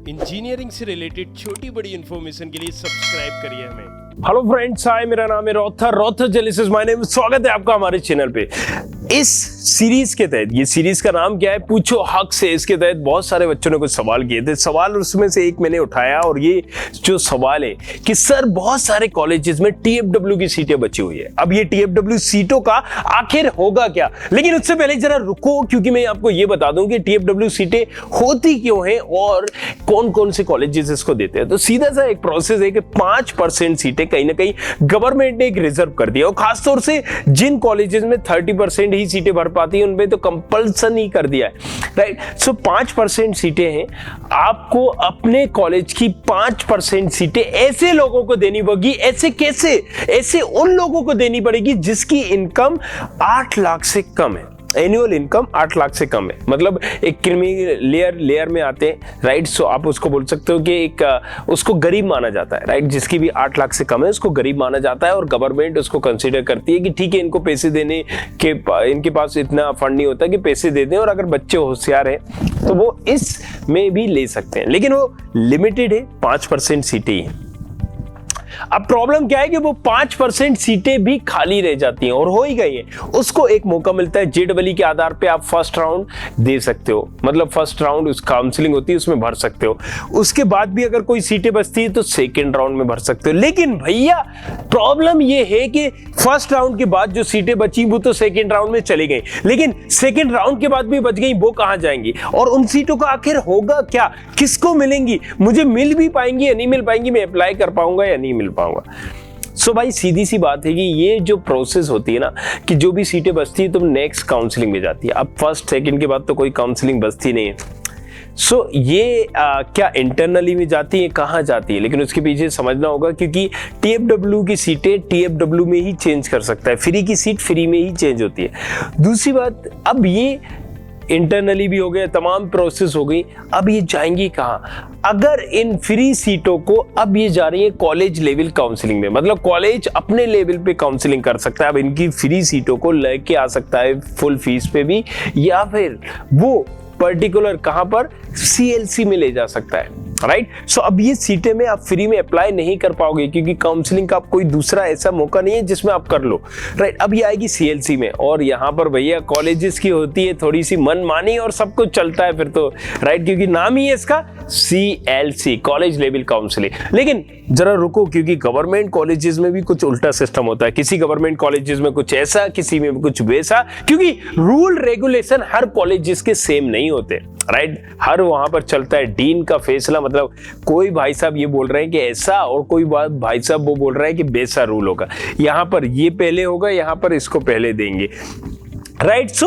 Engineering से related छोटी बड़ी इंफॉर्मेशन के लिए सब्सक्राइब करिए हमें। हेलो फ्रेंड्स, हाय, मेरा नाम है रॉथर जेलिसिस माय नेम। स्वागत है आपका हमारे चैनल पे। इस सीरीज के तहत, ये सीरीज का नाम क्या है, पूछो हक से। इसके तहत बहुत सारे बच्चों ने कुछ सवाल किए थे। सवाल उसमें से एक मैंने उठाया और ये जो सवाल है कि सर बहुत सारे कॉलेजेस में टीएफडब्ल्यू की सीटें बची हुई है, अब ये टीएफडब्ल्यू सीटों का आखिर होगा क्या। लेकिन उससे पहले जरा रुको, क्योंकि मैं आपको ये बता दूं कि टीएफडब्ल्यू सीटें होती क्यों हैं और कौन कौन से कॉलेजेस इसको देते हैं। तो सीधा सा एक प्रोसेस है कि 5% सीटें कहीं ना कहीं गवर्नमेंट ने एक रिजर्व कर दिया, और खासतौर से जिन कॉलेजेस में 30% ही सीटें भर पाती हैं उनमें तो कंपल्सन ही कर दिया है, राइट। सो 5% सीटें हैं, आपको अपने कॉलेज की 5% सीटें ऐसे लोगों को देनी पड़ेगी। ऐसे कैसे? ऐसे उन लोगों को देनी पड़ेगी जिसकी इनकम 8 लाख से कम है। एनुअल इनकम 8 लाख से कम है, मतलब एक क्रीमी लेयर में आते हैं, राइट। सो आप उसको बोल सकते हो कि एक उसको गरीब माना जाता है, राइट। जिसकी भी 8 लाख से कम है उसको गरीब माना जाता है, और गवर्नमेंट उसको कंसीडर करती है कि ठीक है, इनको पैसे देने के इनके पास इतना फंड नहीं होता कि पैसे दे दें, और अगर बच्चे होशियार हैं तो वो इसमें भी ले सकते हैं, लेकिन वो लिमिटेड है, 5% सीटें ही हैं। अब प्रॉब्लम क्या है कि वो 5% सीटें भी खाली रह जाती हैं, और हो ही गई हैं। उसको एक मौका मिलता है जेडबली के आधार पे, आप फर्स्ट राउंड दे सकते हो, मतलब फर्स्ट राउंड उस काउंसलिंग होती है उसमें भर सकते हो। उसके बाद भी अगर कोई सीटें बचती है तो सेकेंड राउंड में भर सकते हो। लेकिन भैया प्रॉब्लम ये है कि फर्स्ट राउंड के बाद जो सीटें बची वो तो सेकेंड राउंड में चली गई, लेकिन सेकेंड राउंड के बाद भी बच गई, वो कहां जाएंगी? और उन सीटों का आखिर होगा क्या? किसको मिलेंगी? मुझे मिल भी पाएंगी या नहीं मिल पाएंगी? मैं अप्लाई कर पाऊंगा या नहीं मिल पाऊंगा? सो भाई सीधी सी बात है कि ये जो प्रोसेस होती है ना, कि जो भी सीटें बचती है तो नेक्स्ट काउंसलिंग में जाती है। अब फर्स्ट सेकंड के बाद तो कोई काउंसलिंग बचती नहीं है। सो ये क्या इंटरनली में जाती है, कहाँ जाती है? लेकिन उसके पीछे समझना होगा, क्योंकि टीएफडब्ल्यू की सीटें टीएफडब्ल्यू में ही चेंज कर सकता है, फ्री की सीट फ्री में ही चेंज होती है। दूसरी बात, अब ये इंटरनली भी हो गया, तमाम प्रोसेस हो गई, अब ये जाएंगी कहाँ? अगर इन फ्री सीटों को अब ये जा रही है कॉलेज लेवल काउंसलिंग में, मतलब कॉलेज अपने लेवल पे काउंसलिंग कर सकता है, अब इनकी फ्री सीटों को लेके आ सकता है फुल फीस पे भी, या फिर वो पर्टिकुलर कहां पर सीएलसी में ले जा सकता है, राइट। सो अब ये सीटें में आप फ्री में अप्लाई नहीं कर पाओगे, क्योंकि काउंसलिंग का कोई दूसरा ऐसा मौका नहीं है जिसमें आप कर लो, राइट। अब ये आएगी सीएलसी में, और यहाँ पर भैया कॉलेजेस की होती है थोड़ी सी मनमानी, और सब कुछ चलता है फिर तो, राइट, क्योंकि नाम ही है इसका सीएलसी, कॉलेज लेवल काउंसलिंग। लेकिन जरा रुको, क्योंकि गवर्नमेंट कॉलेजेस में भी कुछ उल्टा सिस्टम होता है। किसी गवर्नमेंट कॉलेजेस में कुछ ऐसा, किसी में कुछ वैसा, क्योंकि रूल रेगुलेशन हर कॉलेजेस के सेम नहीं होते, राइट। हर वहां पर चलता है डीन का फैसला, मतलब कोई भाई साहब ये बोल रहे हैं कि ऐसा, और कोई बात भाई साहब वो बोल रहा है कि वैसा रूल होगा, यहां पर ये पहले होगा, यहां पर इसको पहले देंगे, राइट। सो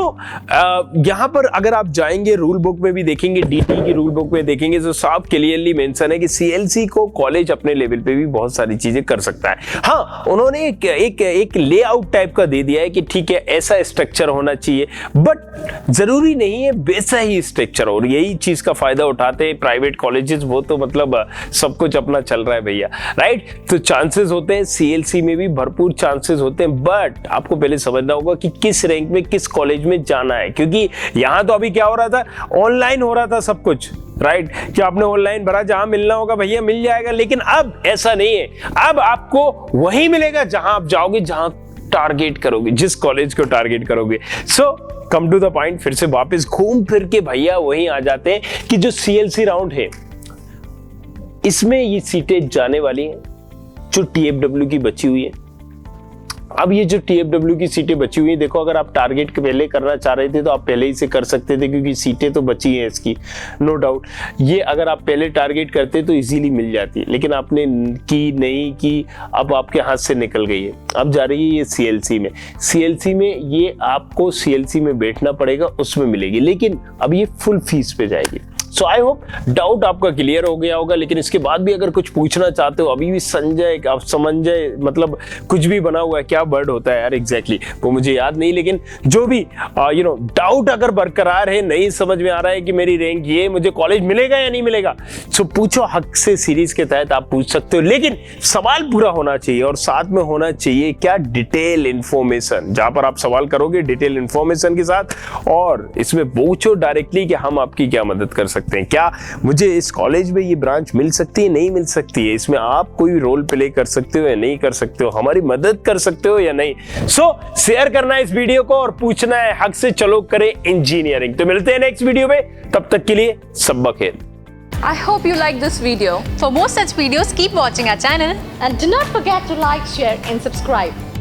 यहां पर अगर आप जाएंगे रूल बुक में भी देखेंगे, डीटी की रूल बुक में देखेंगे, तो साफ क्लियरली मेंशन है कि सीएलसी को कॉलेज अपने लेवल पे भी बहुत सारी चीजें कर सकता है। हाँ, उन्होंने एक लेआउट टाइप का दे दिया है कि ठीक है ऐसा स्ट्रक्चर होना चाहिए, बट जरूरी नहीं है वैसा ही स्ट्रक्चर, और यही चीज का फायदा उठाते हैं प्राइवेट कॉलेजेस। वो तो मतलब सब कुछ अपना चल रहा है भैया, राइट। तो चांसेस होते हैं सीएलसी में भी, भरपूर चांसेस होते हैं, बट आपको पहले समझना होगा कि किस रैंक में किस कॉलेज में जाना है, क्योंकि यहां तो अभी क्या हो रहा था, ऑनलाइन हो रहा था सब कुछ, राइट। कि आपने ऑनलाइन भरा, जहां मिलना होगा भैया मिल जाएगा, लेकिन अब ऐसा नहीं है। अब आपको वही मिलेगा जहां आप जाओगे, जहां टारगेट करोगे, जिस कॉलेज को टारगेट करोगे। सो कम टू द पॉइंट, फिर से वापस घूम फिर के भैया वहीं आ जाते हैं कि जो सीएलसी राउंड है, इसमें ये सीटें जाने वाली हैं जो टीएफडब्ल्यू की बची हुई है। अब ये जो टीएफडब्ल्यू की सीटें बची हुई हैं, देखो अगर आप टारगेट के पहले करना चाह रहे थे तो आप पहले ही से कर सकते थे, क्योंकि सीटें तो बची हैं इसकी, नो डाउट। ये अगर आप पहले टारगेट करते तो इजीली मिल जाती है, लेकिन आपने की नहीं की, अब आपके हाथ से निकल गई है। अब जा रही है ये सीएलसी में। सीएलसी में ये आपको सीएलसी में बैठना पड़ेगा, उसमें मिलेगी, लेकिन अब ये फुल फीस पे जाएगी। सो आई होप डाउट आपका क्लियर हो गया होगा। लेकिन इसके बाद भी अगर कुछ पूछना चाहते हो, अभी भी संजय आप समंजय मतलब कुछ भी बना हुआ है, क्या वर्ड होता है यार एग्जैक्टली वो मुझे याद नहीं, लेकिन जो भी डाउट अगर बरकरार है, नहीं समझ में आ रहा है कि मेरी रैंक ये, मुझे कॉलेज मिलेगा या नहीं मिलेगा, सो पूछो हक से सीरीज के तहत आप पूछ सकते हो। लेकिन सवाल पूरा होना चाहिए और साथ में होना चाहिए क्या, डिटेल इंफॉर्मेशन। जहां पर आप सवाल करोगे डिटेल इंफॉर्मेशन के साथ, और इसमें पूछो डायरेक्टली कि हम आपकी क्या मदद कर सकते सकते हैं, क्या मुझे इस कॉलेज में ये ब्रांच मिल सकती है, नहीं मिल सकती है, इसमें आप कोई रोल प्ले कर सकते हो या नहीं कर सकते हो, हमारी मदद कर सकते हो या नहीं। सो शेयर करना है इस वीडियो को और पूछना है हक से, चलो करें इंजीनियरिंग। तो मिलते हैं नेक्स्ट वीडियो में, तब तक के लिए सब बखेर। I hope you like this video. For more such videos, keep watching our channel. And do not forget to like, share and subscribe.